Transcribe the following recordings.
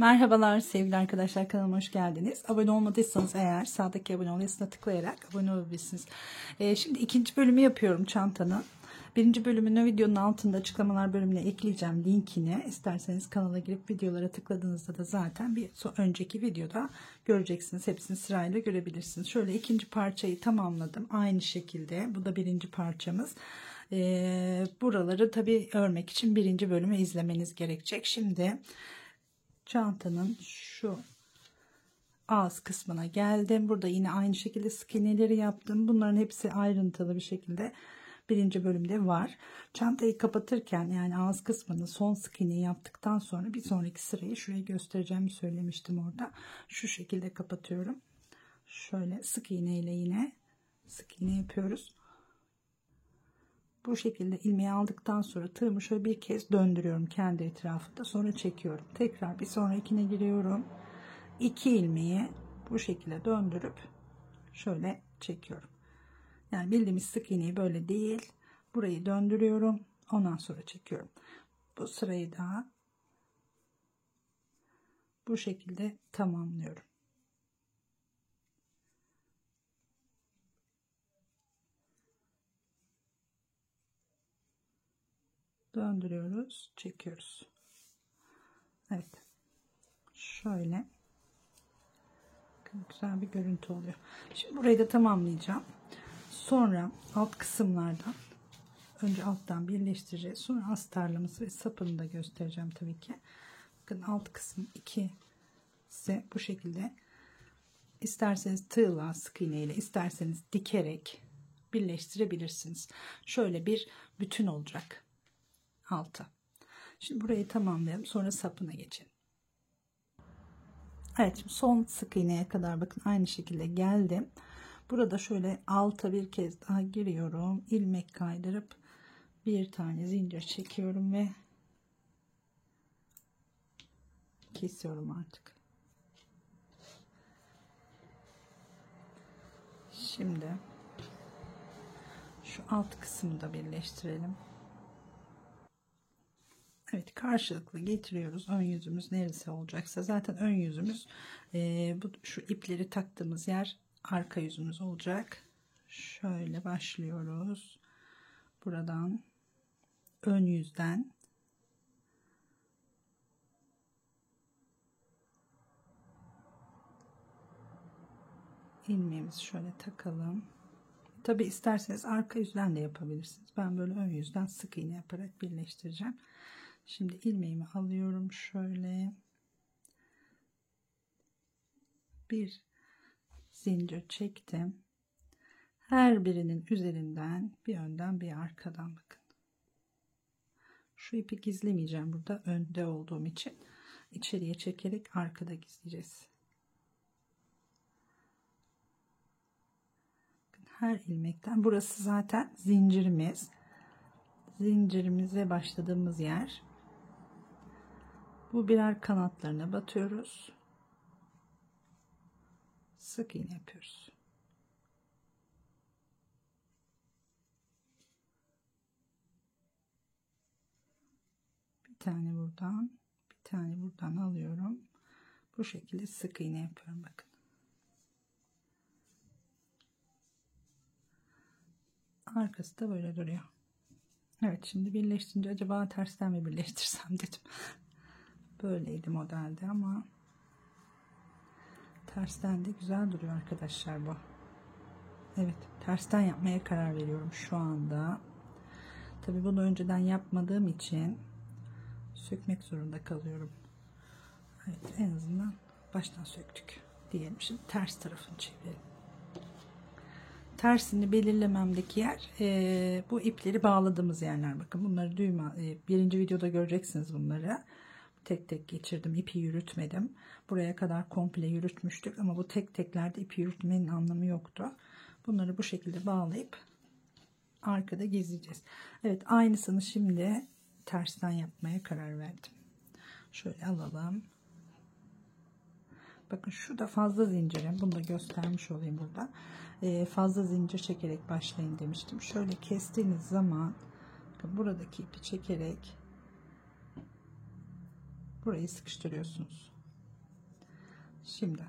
Merhabalar sevgili arkadaşlar, kanalıma hoş geldiniz. Abone olmadıysanız eğer sağdaki abone ol yazısına tıklayarak abone olabilirsiniz. Şimdi ikinci bölümü yapıyorum çantanın. Birinci bölümünü videonun altında açıklamalar bölümüne ekleyeceğim linkini. İsterseniz kanala girip videolara tıkladığınızda da zaten bir önceki videoda göreceksiniz. Hepsini sırayla görebilirsiniz. Şöyle ikinci parçayı tamamladım. Aynı şekilde bu da birinci parçamız. Buraları tabii örmek için birinci bölümü izlemeniz gerekecek. Şimdi çantanın şu ağız kısmına geldim. Burada yine aynı şekilde sık iğneleri yaptım. Bunların hepsi ayrıntılı bir şekilde birinci bölümde var. Çantayı kapatırken yani ağız kısmını son sık iğneyi yaptıktan sonra bir sonraki sırayı şuraya göstereceğimi söylemiştim orada. Şu şekilde kapatıyorum. Şöyle sık iğne ile yine sık iğne yapıyoruz. Bu şekilde ilmeği aldıktan sonra tığımı şöyle bir kez döndürüyorum kendi etrafında, sonra çekiyorum. Tekrar bir sonrakine giriyorum. 2 ilmeği bu şekilde döndürüp şöyle çekiyorum. Yani bildiğimiz sık iğneyi böyle değil, burayı döndürüyorum, ondan sonra çekiyorum. Bu sırayı da bu şekilde tamamlıyorum. Döndürüyoruz, çekiyoruz. Evet, şöyle güzel bir görüntü oluyor. Şimdi burayı da tamamlayacağım. Sonra alt kısımlardan önce alttan birleştireceğiz. Sonra astarlaması ve sapını da göstereceğim tabii ki. Bakın alt kısım 2 ise bu şekilde, isterseniz tığla, sık iğne ile, isterseniz dikerek birleştirebilirsiniz. Şöyle bir bütün olacak alta. Şimdi burayı tamamlayalım. Sonra sapına geçelim. Evet, şimdi son sık iğneye kadar bakın aynı şekilde geldim. Burada şöyle alta bir kez daha giriyorum. İlmek kaydırıp bir tane zincir çekiyorum ve kesiyorum artık. Şimdi şu alt kısmı da birleştirelim. Evet, karşılıklı getiriyoruz. Ön yüzümüz neresi olacaksa, zaten ön yüzümüz bu şu ipleri taktığımız yer arka yüzümüz olacak. Şöyle başlıyoruz. Buradan ön yüzden ilmeğimizi şöyle takalım. Tabi isterseniz arka yüzden de yapabilirsiniz. Ben böyle ön yüzden sık iğne yaparak birleştireceğim. Şimdi ilmeğimi alıyorum, şöyle bir zincir çektim. Her birinin üzerinden bir önden bir arkadan bakın. Şu ipi gizlemeyeceğim burada, önde olduğum için içeriye çekerek arkada gizleyeceğiz. Her ilmekten, burası zaten zincirimiz. Zincirimize başladığımız yer. Bu birer kanatlarına batıyoruz. Sık iğne yapıyoruz. Bir tane buradan, bir tane buradan alıyorum. Bu şekilde sık iğne yapıyorum bakın. Arkası da böyle duruyor. Evet, şimdi birleştirince acaba tersten mi birleştirsem dedim. Böyleydi modelde ama tersten de güzel duruyor arkadaşlar bu. Evet, tersten yapmaya karar veriyorum şu anda. Tabii bunu önceden yapmadığım için sökmek zorunda kalıyorum. Evet, en azından baştan söktük diyelim. Şimdi ters tarafını çevirelim. Tersini belirlememdeki yer bu ipleri bağladığımız yerler. Bakın bunları düğme, birinci videoda göreceksiniz bunları. Tek tek geçirdim, ipi yürütmedim. Buraya kadar komple yürütmüştük ama bu tek teklerde ipi yürütmenin anlamı yoktu. Bunları bu şekilde bağlayıp arkada gizleyeceğiz. Evet, aynısını şimdi tersten yapmaya karar verdim. Şöyle alalım. Bakın şurada fazla zincirim. Bunu da göstermiş olayım burada. Fazla zincir çekerek başlayın demiştim. Şöyle kestiğiniz zaman buradaki ipi çekerek burayı sıkıştırıyorsunuz. Şimdi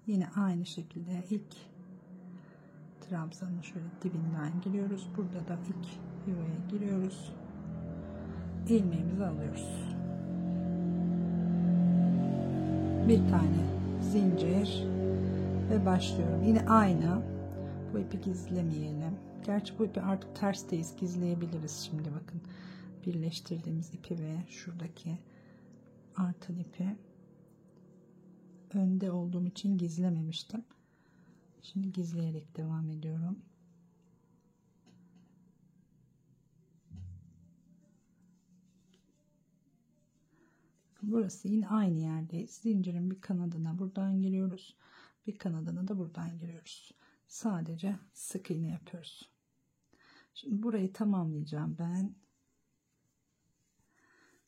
yine aynı şekilde ilk trabzanın şöyle dibinden giriyoruz. Burada da ilk yuvaya giriyoruz. İlmeğimizi alıyoruz. Bir tane zincir ve başlıyorum. Yine aynı. Bu ipi gizlemeyelim. Gerçi bu ipi artık tersteyiz, gizleyebiliriz. Şimdi bakın, birleştirdiğimiz ipi ve şuradaki artan ipi önde olduğum için gizlememiştim. Şimdi gizleyerek devam ediyorum. Burası yine aynı yerdeyiz. Zincirin bir kanadına buradan giriyoruz. Bir kanadına da buradan giriyoruz. Sadece sık iğne yapıyoruz. Şimdi burayı tamamlayacağım ben.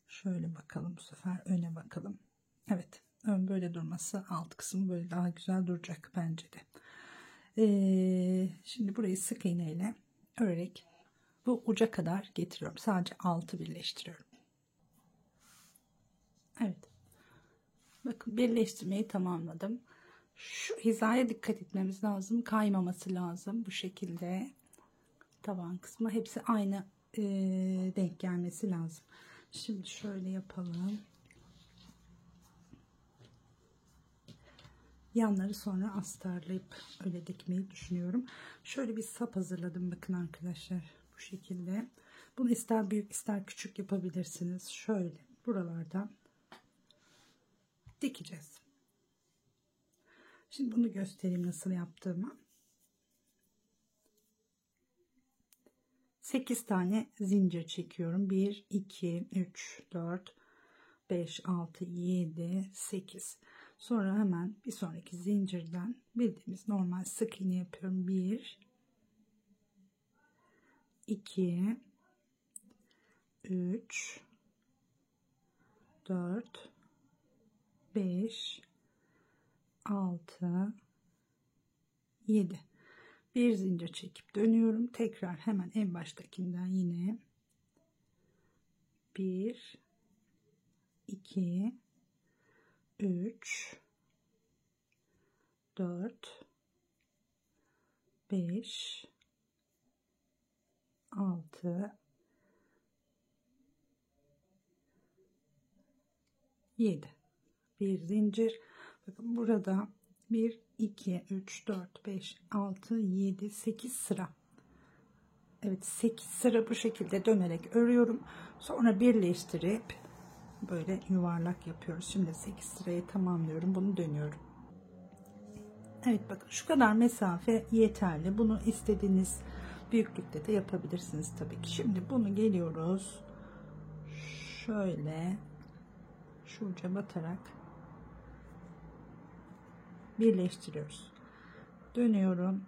Şöyle bakalım, bu sefer öne bakalım. Evet, ön böyle durması, alt kısmı böyle daha güzel duracak bence de. Şimdi burayı sık iğne ile örerek bu uca kadar getiriyorum. Sadece altı birleştiriyorum. Evet. Bakın, birleştirmeyi tamamladım. Şu hizaya dikkat etmemiz lazım. Kaymaması lazım. Bu şekilde taban kısmı hepsi aynı denk gelmesi lazım. Şimdi şöyle yapalım. Yanları sonra astarlayıp öyle dikmeyi düşünüyorum. Şöyle bir sap hazırladım. Bakın arkadaşlar, bu şekilde. Bunu ister büyük ister küçük yapabilirsiniz. Şöyle buralardan dikeceğiz. Şimdi bunu göstereyim nasıl yaptığımı. 8 tane zincir çekiyorum. 1, 2, 3, 4, 5, 6, 7, 8. Sonra hemen bir sonraki zincirden bildiğimiz normal sık iğne yapıyorum. 1, 2, 3, 4, 5, 6, 7. Bir zincir çekip dönüyorum. Tekrar hemen en baştakinden yine 1, 2, 3, 4, 5, 6, 7. Bir zincir. Bakın burada 1, 2, 3, 4, 5, 6, 7, 8 sıra. Evet, 8 sıra bu şekilde dönerek örüyorum. Sonra birleştirip böyle yuvarlak yapıyoruz. Şimdi 8 sırayı tamamlıyorum. Bunu dönüyorum. Evet, bakın şu kadar mesafe yeterli. Bunu istediğiniz büyüklükte de yapabilirsiniz tabii ki. Şimdi bunu geliyoruz. Şöyle şu uca batarak birleştiriyoruz. Dönüyorum.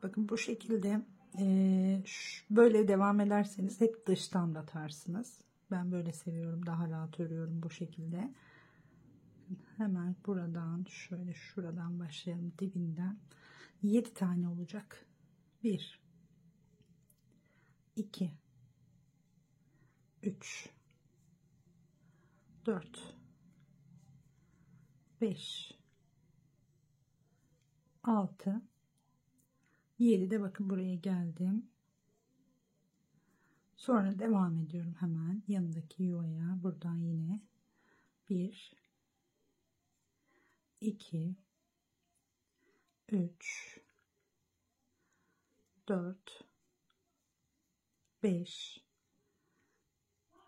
Bakın bu şekilde böyle devam ederseniz hep dıştan batarsınız. Ben böyle seviyorum. Daha rahat örüyorum bu şekilde. Hemen buradan şöyle şuradan başlayalım, dibinden. 7 tane olacak. 1, 2, 3, 4, 5, 6, 7 de bakın buraya geldim. Sonra devam ediyorum hemen yanındaki yuvaya. Buradan yine 1, 2, 3, 4, 5,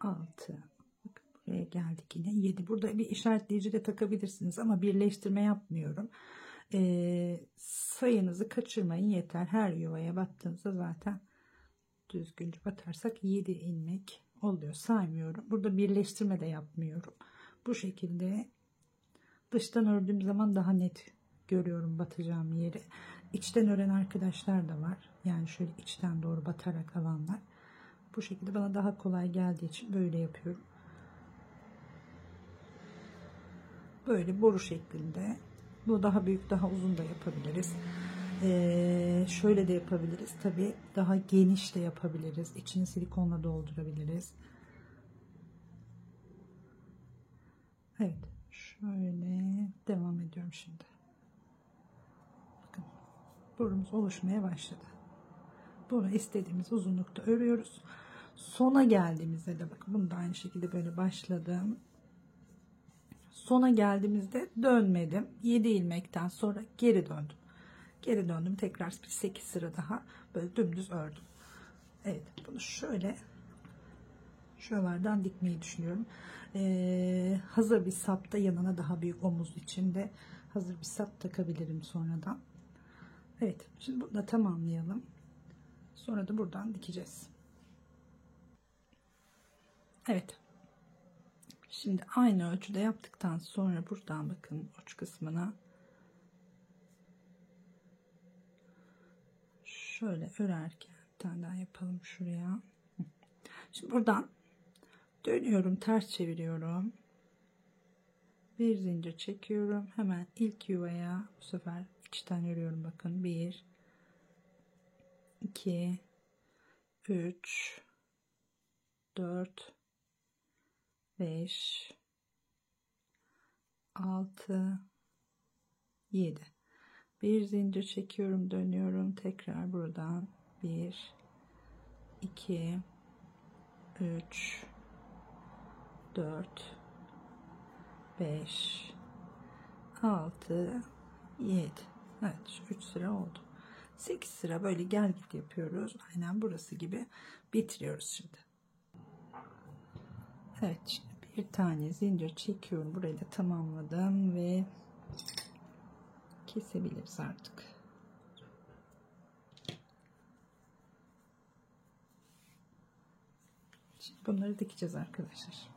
6. Bakın buraya geldik yine 7. Burada bir işaretleyici de takabilirsiniz ama birleştirme yapmıyorum. Sayınızı kaçırmayın yeter. Her yuvaya battığınızda zaten düzgünce batarsak 7 ilmek oluyor. Saymıyorum. Burada birleştirme de yapmıyorum. Bu şekilde dıştan ördüğüm zaman daha net görüyorum batacağım yeri. İçten ören arkadaşlar da var. Yani şöyle içten doğru batarak alanlar. Bu şekilde bana daha kolay geldiği için böyle yapıyorum. Böyle boru şeklinde. Bu daha büyük, daha uzun da yapabiliriz. Şöyle de yapabiliriz. Tabii daha geniş de yapabiliriz. İçini silikonla doldurabiliriz. Evet. Şöyle devam ediyorum şimdi. Bakın borumuz oluşmaya başladı. Bunu istediğimiz uzunlukta örüyoruz. Sona geldiğimizde de bakın bunu da aynı şekilde böyle başladım. Sona geldiğimizde dönmedim. 7 ilmekten sonra geri döndüm. Geri döndüm. Tekrar bir 8 sıra daha böyle dümdüz ördüm. Evet, bunu şöyle şuralardan dikmeyi düşünüyorum. Hazır bir sapta yanına daha büyük omuz içinde hazır bir sap takabilirim sonradan. Evet, şimdi bunu da tamamlayalım. Sonra da buradan dikeceğiz. Evet. Şimdi aynı ölçüde yaptıktan sonra buradan bakın uç kısmına şöyle örerken bir tane daha yapalım şuraya. Şimdi buradan dönüyorum, ters çeviriyorum. Bir zincir çekiyorum. Hemen ilk yuvaya bu sefer içten örüyorum. Bakın 1 2 3 4 5 6 7. Bir zincir çekiyorum, dönüyorum. Tekrar buradan 1 2 3 4 5 6 7. Evet, şu 3 sıra oldu. 8 sıra böyle gel git yapıyoruz. Aynen burası gibi bitiriyoruz şimdi. Evet, şimdi bir tane zincir çekiyorum. Burayı da tamamladım ve kesebiliriz artık. Şimdi bunları dikeceğiz arkadaşlar.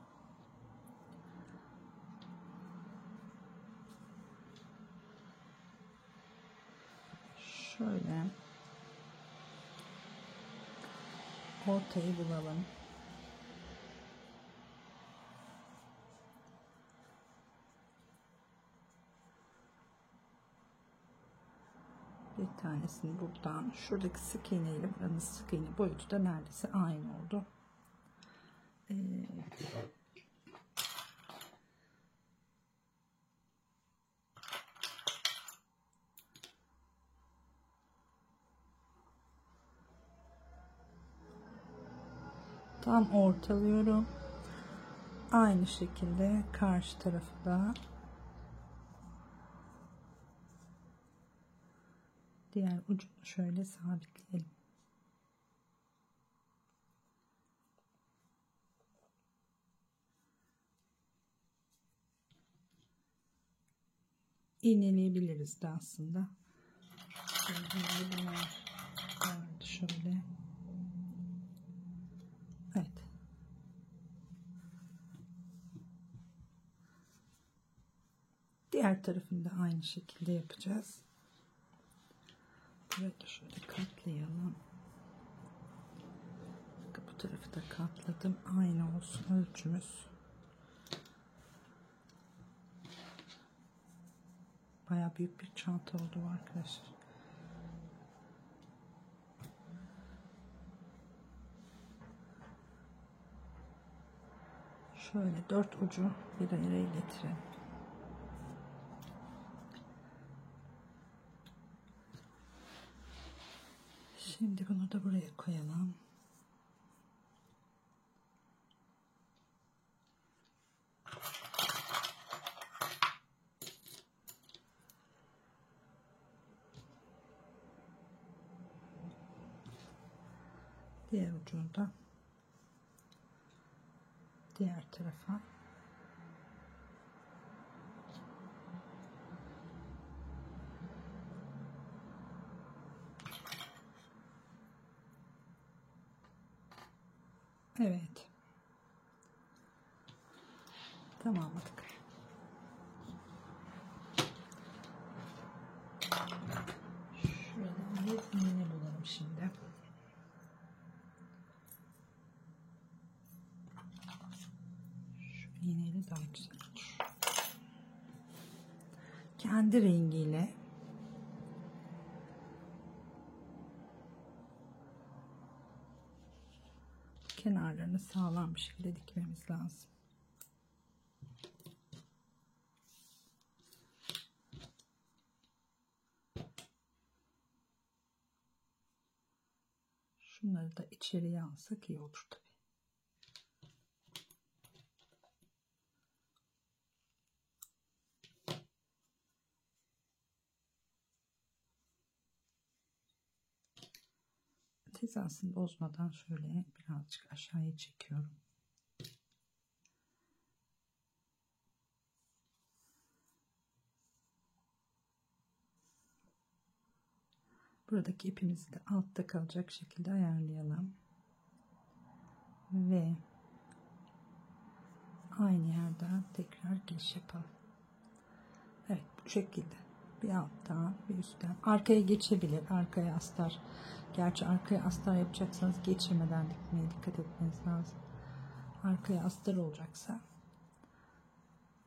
Şöyle ortayı bulalım. Bir tanesini buradan, şuradaki sık iğne ile buranın sık iğne boyutu da neredeyse aynı oldu. Tam ortalıyorum. Aynı şekilde karşı tarafı da diğer ucunu şöyle sabitleyelim. İğneleyebiliriz de aslında. Şöyle. Evet. Diğer tarafını da aynı şekilde yapacağız. Burayı da şöyle katlayalım. Bu tarafı da katladım. Aynı olsun ölçümüz. Bayağı büyük bir çanta oldu arkadaşlar. Şöyle 4 ucu bir araya getirelim. Şimdi bunu da buraya koyalım. Diğer ucunu da diğer tarafa. Evet. Tamamladık. Şuradan bir iğne bulalım şimdi. Şu iğneyle daha güzel olur. Kendi rengiyle kenarlarını sağlam bir şekilde dikmemiz lazım. Bunları da içeriye alsak iyi olur tabii. Hizasını bozmadan şöyle birazcık aşağıya çekiyorum. Buradaki ipimizi de altta kalacak şekilde ayarlayalım. Ve aynı yerden tekrar giriş yapalım. Evet, bu şekilde. Bir alttan bir üstten. Arkaya geçebilir. Arkaya astar. Gerçi arkaya astar yapacaksanız geçirmeden dikmeye dikkat etmeniz lazım. Arkaya astar olacaksa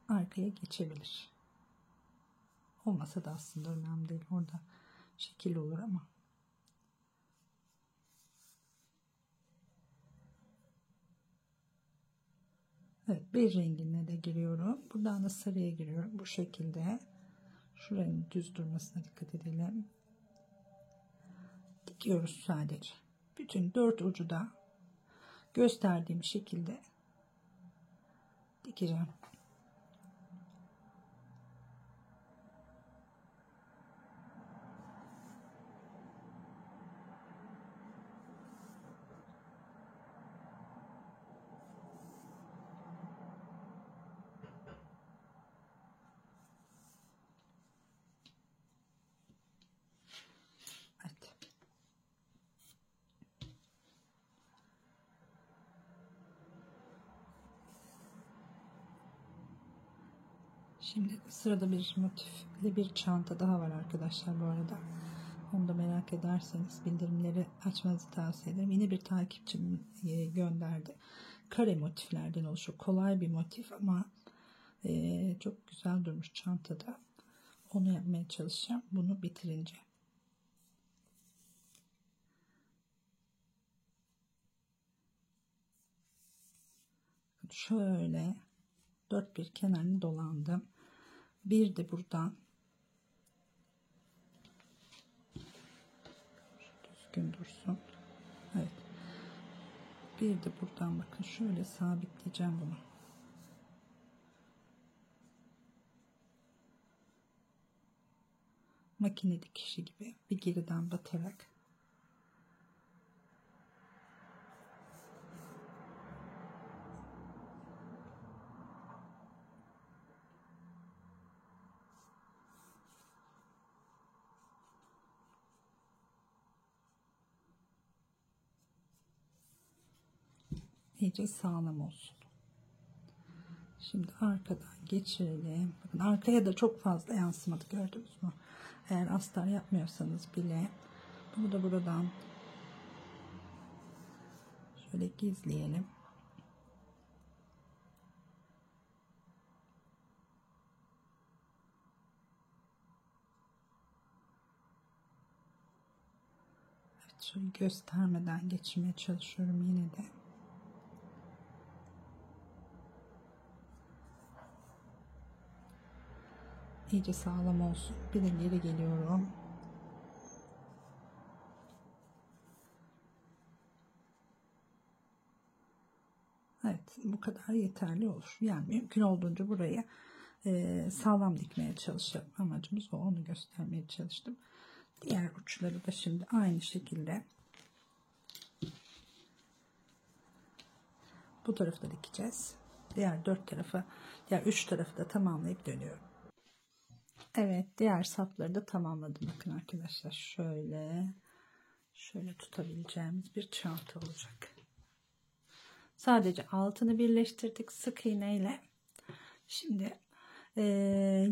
arkaya geçebilir. Olmasa da aslında önemli değil. Orada şekil olur ama. Evet, bej rengine de giriyorum. Buradan da sarıya giriyorum. Bu şekilde. Şuranın düz durmasına dikkat edelim. Dikiyoruz sadece. Bütün 4 ucu da gösterdiğim şekilde dikeceğim. Evet. Şimdi sırada bir motifli bir çanta daha var arkadaşlar bu arada. Onu da merak ederseniz bildirimleri açmanızı tavsiye ederim. Yine bir takipçim gönderdi. Kare motiflerden oluşuyor. Kolay bir motif ama çok güzel durmuş çantada. Onu yapmaya çalışacağım. Bunu bitirince. Şöyle dört bir kenarını dolandım. Bir de buradan düzgün dursun. Evet. Bir de buradan bakın şöyle sabitleyeceğim bunu. Makine dikişi gibi bir geriden batarak iyice sağlam olsun. Şimdi arkadan geçirelim. Bakın arkaya da çok fazla yansımadı, gördünüz mü? Eğer astar yapmıyorsanız bile bunu da buradan şöyle gizleyelim. Evet, şöyle göstermeden geçirmeye çalışıyorum yine de. İyice sağlam olsun. Bir de geri geliyorum. Evet, bu kadar yeterli olur. Yani mümkün olduğunca burayı sağlam dikmeye çalışalım. Amacımız o, onu göstermeye çalıştım. Diğer uçları da şimdi aynı şekilde bu tarafta dikeceğiz. Diğer diğer 3 tarafı da tamamlayıp dönüyorum. Evet, diğer sapları da tamamladım. Bakın arkadaşlar şöyle tutabileceğimiz bir çanta olacak. Sadece altını birleştirdik sık iğne ile. Şimdi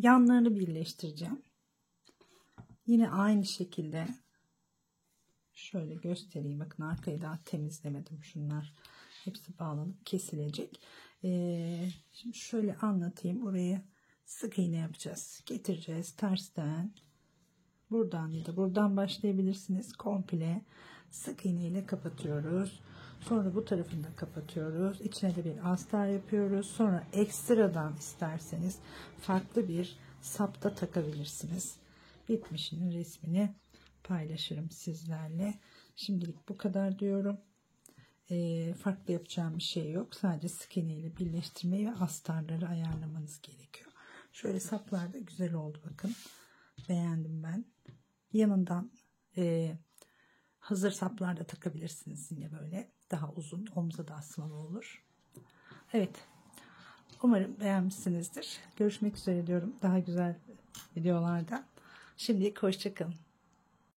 yanlarını birleştireceğim. Yine aynı şekilde şöyle göstereyim. Bakın arkayı daha temizlemedim. Şunlar hepsi bağlanıp kesilecek. Şimdi şöyle anlatayım. Oraya sık iğne yapacağız. Getireceğiz tersten. Buradan ya da buradan başlayabilirsiniz. Komple sık iğne ile kapatıyoruz. Sonra bu tarafını da kapatıyoruz. İçine de bir astar yapıyoruz. Sonra ekstradan isterseniz farklı bir sapta takabilirsiniz. Bitmişinin resmini paylaşırım sizlerle. Şimdilik bu kadar diyorum. Farklı yapacağım bir şey yok. Sadece sık iğne ile birleştirmeyi ve astarları ayarlamanız gerekiyor. Şöyle saplar da güzel oldu bakın. Beğendim ben. Yanından hazır saplar da takabilirsiniz yine böyle. Daha uzun, omuza da asmalı olur. Evet. Umarım beğenmişsinizdir. Görüşmek üzere diyorum daha güzel videolarda. Şimdilik hoşça kalın.